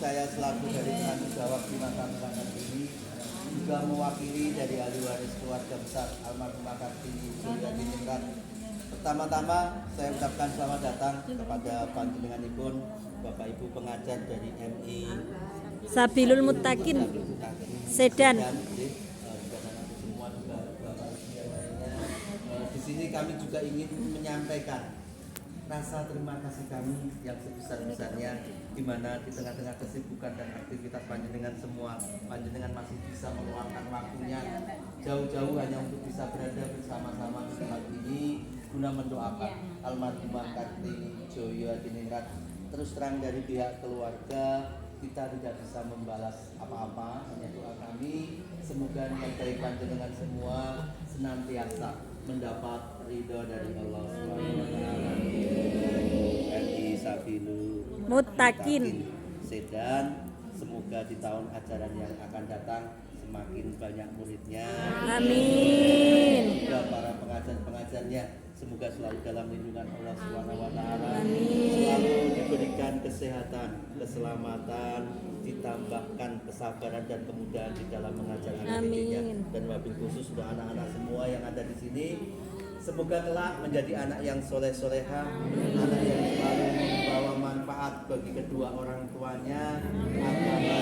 saya selaku dari penanggung jawab di makam Kartini juga mewakili dari ahli waris keluarga besar almarhumah Kartini Joyadiningrat. Pertama-tama saya ucapkan selamat datang kepada panjenenganipun Bapak Ibu pengajar dari MI Sabilul Muttaqin Sedan. Di sini kami juga ingin menyampaikan rasa terima kasih kami yang sebesar-besarnya, di mana di tengah-tengah kesibukan dan aktivitas panjenengan semua, panjenengan masih bisa meluangkan waktunya jauh-jauh hanya untuk bisa berada bersama-sama di tempat ini guna mendoakan almarhumah Kartini Joyadiningrat. Terus terang dari pihak keluarga kita tidak bisa membalas apa-apa, hanya doa kami semoga yang dari panjenengan semua senantiasa mendapat ridho dari Allah SWT. MI Sabilul Muttaqin Sedan, semoga di tahun ajaran yang akan datang semakin banyak muridnya. Amin. Semoga para pengajar-pengajarnya semoga selalu dalam lindungan Allah SWT. Amin. Selalu diberikan kesehatan, keselamatan, ditambahkan kesabaran dan kemudahan di dalam mengajar anak didiknya. Dan wabil khusus sudah anak-anak semua yang ada di sini, semoga kelak menjadi anak yang soleh-soleha, anak yang selalu membawa manfaat bagi kedua orang tuanya, agama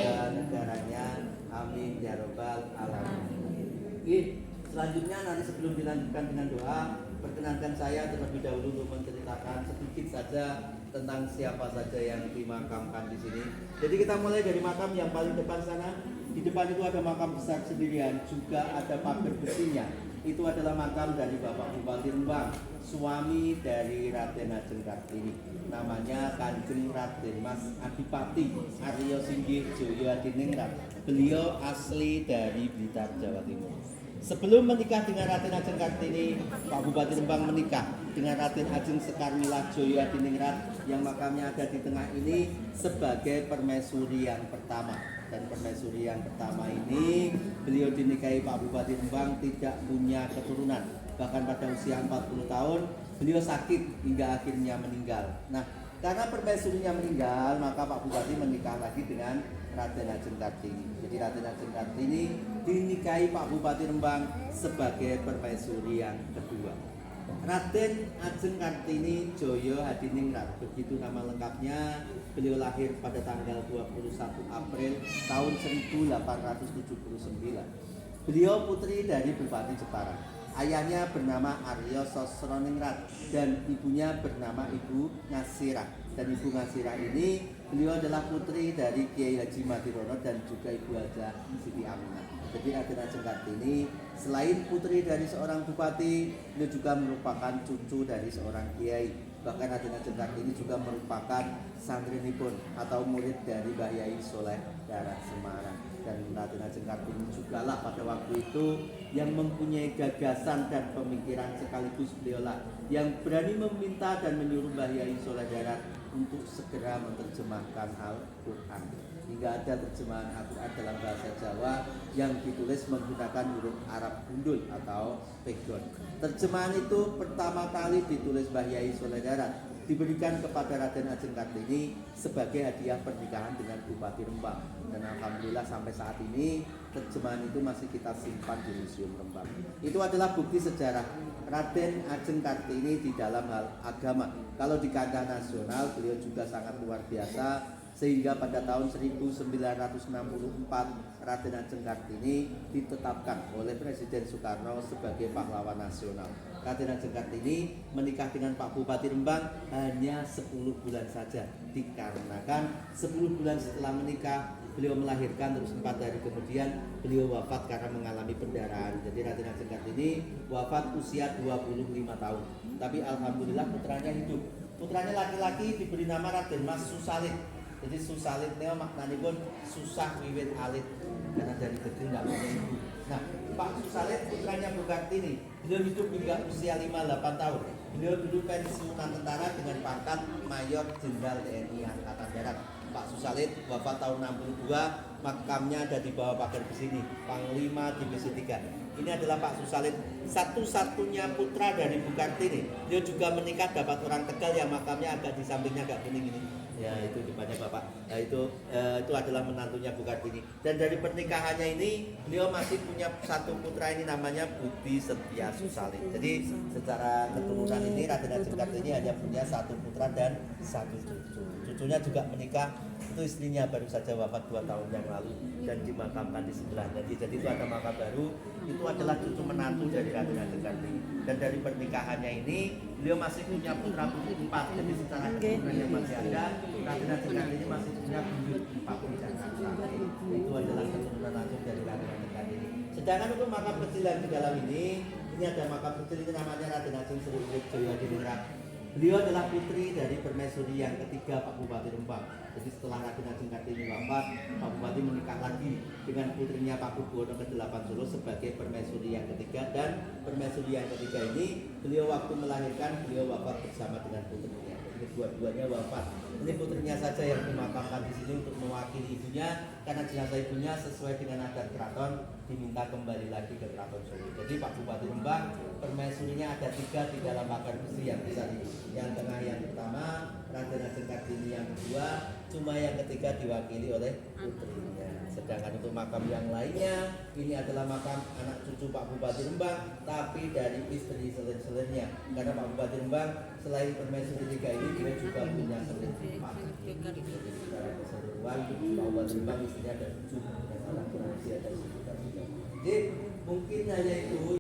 dan negaranya. Amin ya robbal alamin. Selanjutnya nanti sebelum dilanjutkan dengan doa, perkenankan saya terlebih dahulu untuk menceritakan sedikit saja tentang siapa saja yang dimakamkan di sini. Jadi kita mulai dari makam yang paling depan sana. Di depan itu ada makam besar sendirian, juga ada pagar besinya. Itu adalah makam dari Bapak Bupati Rembang, suami dari Raden Ajeng Kartini. Namanya Kanjeng Raden Mas Adipati Aryo Singgih Joyadiningrat. Beliau asli dari Blitar, Jawa Timur. Sebelum menikah dengan Raden Ajeng Kartini, Pak Bupati Rembang menikah dengan Raden Ajeng Sekarmila Joyadiningrat yang makamnya ada di tengah ini sebagai permaisuri yang pertama. Dan permaisuri yang pertama ini beliau dinikahi Pak Bupati Rembang tidak punya keturunan. Bahkan pada usia 40 tahun beliau sakit hingga akhirnya meninggal. Nah, karena permaisurinya meninggal, maka Pak Bupati menikah lagi dengan Raden Ajeng Kartini. Jadi Raden Ajeng Kartini dinikahi Pak Bupati Rembang sebagai permaisuri yang kedua. Raden Ajeng Kartini Joyadiningrat, begitu nama lengkapnya. Beliau lahir pada tanggal 21 April tahun 1879. Beliau putri dari Bupati Jepara. Ayahnya bernama Aryo Sosroningrat dan ibunya bernama Ibu Ngasirah. Dan Ibu Ngasirah ini beliau adalah putri dari Kiai Haji Madirono dan juga Ibu Haja Siti Aminah. Jadi Raden Ajeng Kartini selain putri dari seorang bupati, beliau juga merupakan cucu dari seorang kiai. Bahkan Raden Ajeng Kartini juga merupakan santrinipun atau murid dari Mbah Yai Soleh Darah Semarang. Dan Raden Ajeng Kartini juga lah pada waktu itu yang mempunyai gagasan dan pemikiran sekaligus beliaulah yang berani meminta dan menyuruh Mbah Yai Soleh Darah untuk segera menerjemahkan Al-Quran. Hingga ada terjemahan Al-Quran dalam bahasa Jawa yang ditulis menggunakan huruf Arab gundul atau pegon. Terjemahan itu pertama kali ditulis Mbah Yai Soleh Darat, diberikan kepada Raden Ajeng Kartini sebagai hadiah pernikahan dengan Bupati Rembang. Dan alhamdulillah sampai saat ini terjemahan itu masih kita simpan di Museum Rembang. Itu adalah bukti sejarah Raden Ajeng Kartini di dalam hal agama. Kalau di kancah nasional beliau juga sangat luar biasa, sehingga pada tahun 1964 Raden Ajeng Kartini ditetapkan oleh Presiden Soekarno sebagai pahlawan nasional. Raden Ajeng Kartini menikah dengan Pak Bupati Rembang hanya 10 bulan saja, dikarenakan 10 bulan setelah menikah beliau melahirkan, terus 4 hari kemudian beliau wafat karena mengalami pendarahan. Jadi Raden Ajeng Kartini wafat usia 25 tahun. Tapi alhamdulillah putranya hidup. Putranya laki-laki diberi nama Raden Mas Susalit. Jadi Susalit neo maknanya pun susah wiwit alit, karena dari kecil nggak punya ibu. Nah, Pak Susalit putranya Bu Kartini, beliau hidup hingga usia 5-8 tahun. Beliau dulu pensiunan tentara dengan pangkat Mayor Jenderal TNI Angkatan Darat. Pak Susalit wafat tahun 62 makamnya ada di bawah pagar besi ini, Panglima Divisi 3. Ini adalah Pak Susalin, satu-satunya putra dari Bu Kartini. Dia juga menikah dapat orang Tegal yang makamnya agak di sampingnya agak kuning ini. Ya itu depannya Bapak. Nah itu adalah menantunya Bu Kartini. Dan dari pernikahannya ini beliau masih punya satu putra ini namanya Budi Setia Susalin. Jadi secara keturunan ini Raden Ajeng Kartini hanya punya satu putra dan satu cucu. Cucunya juga menikah, itu istrinya baru saja wafat 2 tahun yang lalu dan dimakamkan di sebelahnya. Jadi itu ada makam baru, itu adalah cucu menantu dari Raden Ajeng Kartini. Dan dari pernikahannya ini beliau masih punya putra putri 4. Jadi secara keturunan yang masih ada, Raden Ajeng Kartini masih punya buyut 4 di Jakarta. Itu adalah keturunan langsung dari Raden Ajeng Kartini. Sedangkan untuk makam kecil yang di dalam ini ada makam kecil ini namanya Raden Ajeng Sri Urip Joyadiningrat. Beliau adalah putri dari permaisuri yang ketiga Pak Bupati Rembang. Jadi setelah Raden Ajeng Kartini wafat, Pak Bupati menikah lagi dengan putrinya Pak Purbono ke-8 Solo sebagai permaisuri yang ketiga, dan permaisuri yang ketiga ini beliau waktu melahirkan beliau wafat bersama dengan putrinya. Jadi dua-duanya wafat. Ini putrinya saja yang dimakamkan di sini untuk mewakili ibunya, karena jenazah ibunya sesuai dengan adat keraton diminta kembali lagi ke keraton Solo. Jadi Pak Bupati Rembang permaisurinya ada 3 di dalam pagar besi yang besar ini. Yang tengah yang pertama Raden Ajeng Kartini, yang kedua, cuma yang ketiga diwakili oleh putrinya. Sedangkan untuk makam yang lainnya ini adalah makam anak cucu Pak Bupati Rembang, tapi dari istri selin-selinnya. Karena Pak Bupati Rembang selain permaisuri 3 ini dia juga punya selin 4. Jadi secara keseluruhan Pak Bupati Rembang istrinya ada 7 dan anak berhasil ada 9. Jadi mungkin hanya itu.